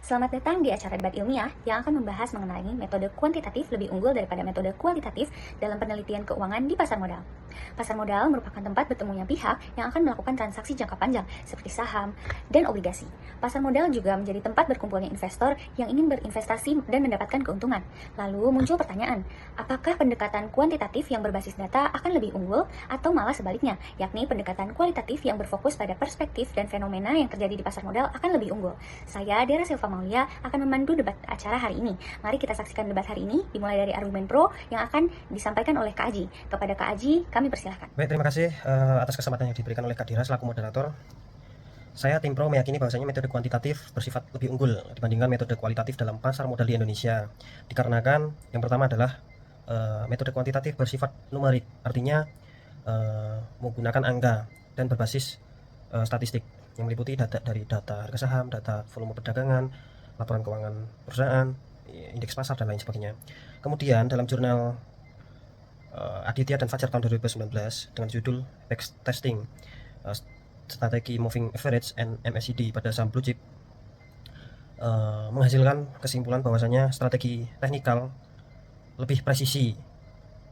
Selamat datang di acara debat ilmiah yang akan membahas mengenai metode kuantitatif lebih unggul daripada metode kualitatif dalam penelitian keuangan di pasar modal. Pasar modal merupakan tempat bertemunya pihak yang akan melakukan transaksi jangka panjang seperti saham dan obligasi. Pasar modal juga menjadi tempat berkumpulnya investor yang ingin berinvestasi dan mendapatkan keuntungan. Lalu muncul pertanyaan, apakah pendekatan kuantitatif yang berbasis data akan lebih unggul atau malah sebaliknya, yakni pendekatan kualitatif yang berfokus pada perspektif dan fenomena yang terjadi di pasar modal akan lebih unggul. Saya, Dera Silva Maulia, akan memandu debat acara hari ini. Mari kita saksikan debat hari ini dimulai dari argumen pro yang akan disampaikan oleh Kak Aji. Kepada Kak Aji, kami persilahkan. Baik, terima kasih atas kesempatan yang diberikan oleh Kak Dira selaku moderator. Saya tim pro meyakini bahwasanya metode kuantitatif bersifat lebih unggul dibandingkan metode kualitatif dalam pasar modal di Indonesia. Dikarenakan yang pertama adalah metode kuantitatif bersifat numerik, artinya menggunakan angka dan berbasis statistik yang meliputi data dari data harga saham, data volume perdagangan, laporan keuangan perusahaan, indeks pasar dan lain sebagainya. Kemudian dalam jurnal Aditya dan Fajar tahun 2019 dengan judul Backtesting Strategi Moving Average and MACD pada saham blue chip menghasilkan kesimpulan bahwasanya strategi teknikal lebih presisi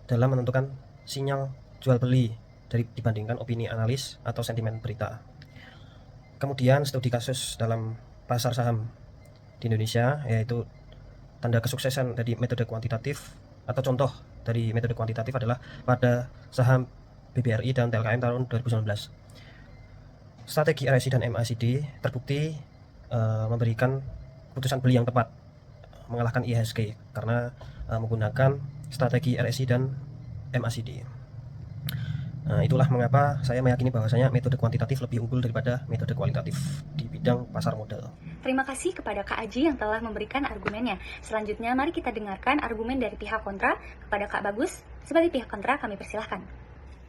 dalam menentukan sinyal jual beli dibandingkan opini analis atau sentimen berita. Kemudian studi kasus dalam pasar saham di Indonesia, yaitu tanda kesuksesan dari metode kuantitatif atau contoh dari metode kuantitatif adalah pada saham BBRI dan TLKM tahun 2019. Strategi RSI dan MACD terbukti memberikan keputusan beli yang tepat, mengalahkan IHSG karena menggunakan strategi RSI dan MACD. Itulah mengapa saya meyakini bahwasanya metode kuantitatif lebih unggul daripada metode kualitatif di bidang pasar modal. Terima kasih kepada Kak Aji yang telah memberikan argumennya. Selanjutnya mari kita dengarkan argumen dari pihak kontra. Kepada Kak Bagus, sebagai pihak kontra kami persilahkan.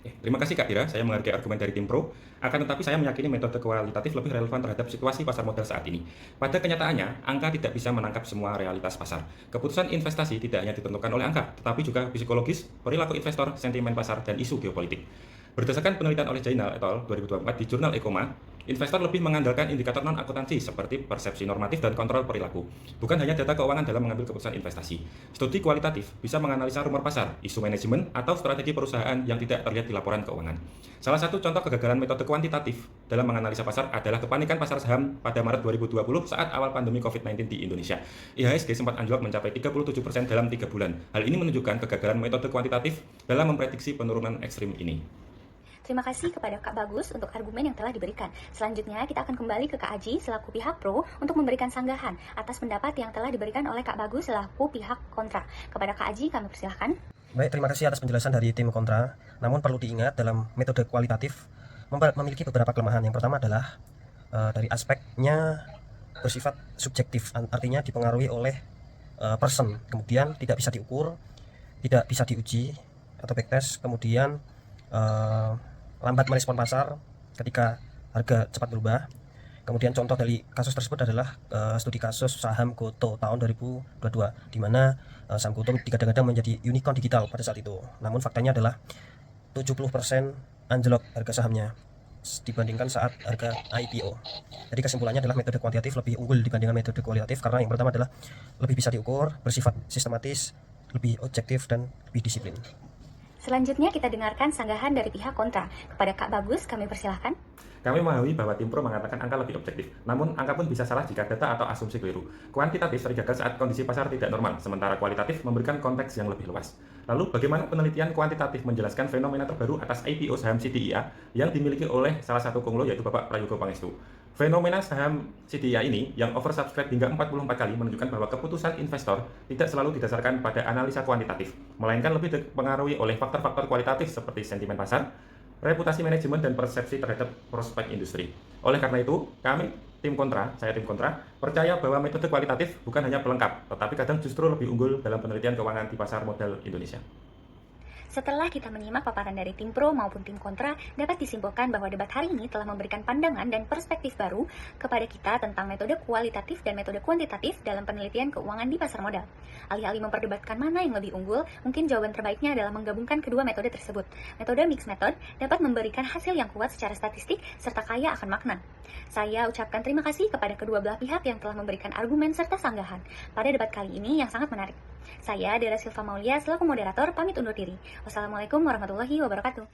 Terima kasih Kak Dira, saya menghargai argumen dari tim pro. Akan tetapi saya meyakini metode kualitatif lebih relevan terhadap situasi pasar modal saat ini. Pada kenyataannya, angka tidak bisa menangkap semua realitas pasar. Keputusan investasi tidak hanya ditentukan oleh angka, tetapi juga psikologis, perilaku investor, sentimen pasar, dan isu geopolitik. Berdasarkan penelitian oleh Jainal et al. 2024 di jurnal Ecoma, investor lebih mengandalkan indikator non-akuntansi seperti persepsi normatif dan kontrol perilaku, bukan hanya data keuangan dalam mengambil keputusan investasi. Studi kualitatif bisa menganalisa rumor pasar, isu manajemen, atau strategi perusahaan yang tidak terlihat di laporan keuangan. Salah satu contoh kegagalan metode kuantitatif dalam menganalisa pasar adalah kepanikan pasar saham pada Maret 2020 saat awal pandemi COVID-19 di Indonesia. IHSG sempat anjlok mencapai 37% dalam 3 bulan. Hal ini menunjukkan kegagalan metode kuantitatif dalam memprediksi penurunan ekstrim ini. Terima kasih kepada Kak Bagus untuk argumen yang telah diberikan. Selanjutnya kita akan kembali ke Kak Aji selaku pihak pro untuk memberikan sanggahan atas pendapat yang telah diberikan oleh Kak Bagus selaku pihak kontra. Kepada Kak Aji kami persilahkan. Baik, terima kasih atas penjelasan dari tim kontra. Namun perlu diingat dalam metode kualitatif memiliki beberapa kelemahan. Yang pertama adalah dari aspeknya bersifat subjektif, artinya dipengaruhi oleh person, kemudian tidak bisa diukur, tidak bisa diuji atau backtest, kemudian lambat merespon pasar ketika harga cepat berubah. Kemudian contoh dari kasus tersebut adalah studi kasus saham Goto tahun 2022, di mana saham Goto digadang-gadang menjadi unicorn digital pada saat itu. Namun faktanya adalah 70% anjlok harga sahamnya dibandingkan saat harga IPO. Jadi kesimpulannya adalah metode kuantitatif lebih unggul dibandingkan metode kualitatif karena yang pertama adalah lebih bisa diukur, bersifat sistematis, lebih objektif, dan lebih disiplin. Selanjutnya kita dengarkan sanggahan dari pihak kontra. Kepada Kak Bagus kami persilahkan. Kami memahami bahwa tim pro mengatakan angka lebih objektif, namun angka pun bisa salah jika data atau asumsi keliru. Kuantitatif sering gagal saat kondisi pasar tidak normal, sementara kualitatif memberikan konteks yang lebih luas. Lalu bagaimana penelitian kuantitatif menjelaskan fenomena terbaru atas IPO saham CDIA yang dimiliki oleh salah satu konglo yaitu Bapak Prayogo Pangestu? Fenomena saham CDIA ini yang oversubscribe hingga 44 kali menunjukkan bahwa keputusan investor tidak selalu didasarkan pada analisa kuantitatif, melainkan lebih dipengaruhi oleh faktor-faktor kualitatif seperti sentimen pasar, reputasi manajemen, dan persepsi terhadap prospek industri. Oleh karena itu, saya tim kontra, percaya bahwa metode kualitatif bukan hanya pelengkap, tetapi kadang justru lebih unggul dalam penelitian keuangan di pasar modal Indonesia. Setelah kita menyimak paparan dari tim pro maupun tim kontra, dapat disimpulkan bahwa debat hari ini telah memberikan pandangan dan perspektif baru kepada kita tentang metode kualitatif dan metode kuantitatif dalam penelitian keuangan di pasar modal. Alih-alih memperdebatkan mana yang lebih unggul, mungkin jawaban terbaiknya adalah menggabungkan kedua metode tersebut. Metode mixed method dapat memberikan hasil yang kuat secara statistik serta kaya akan makna. Saya ucapkan terima kasih kepada kedua belah pihak yang telah memberikan argumen serta sanggahan pada debat kali ini yang sangat menarik. Saya, Dera Silva Maulia, selaku moderator, pamit undur diri. Wassalamualaikum warahmatullahi wabarakatuh.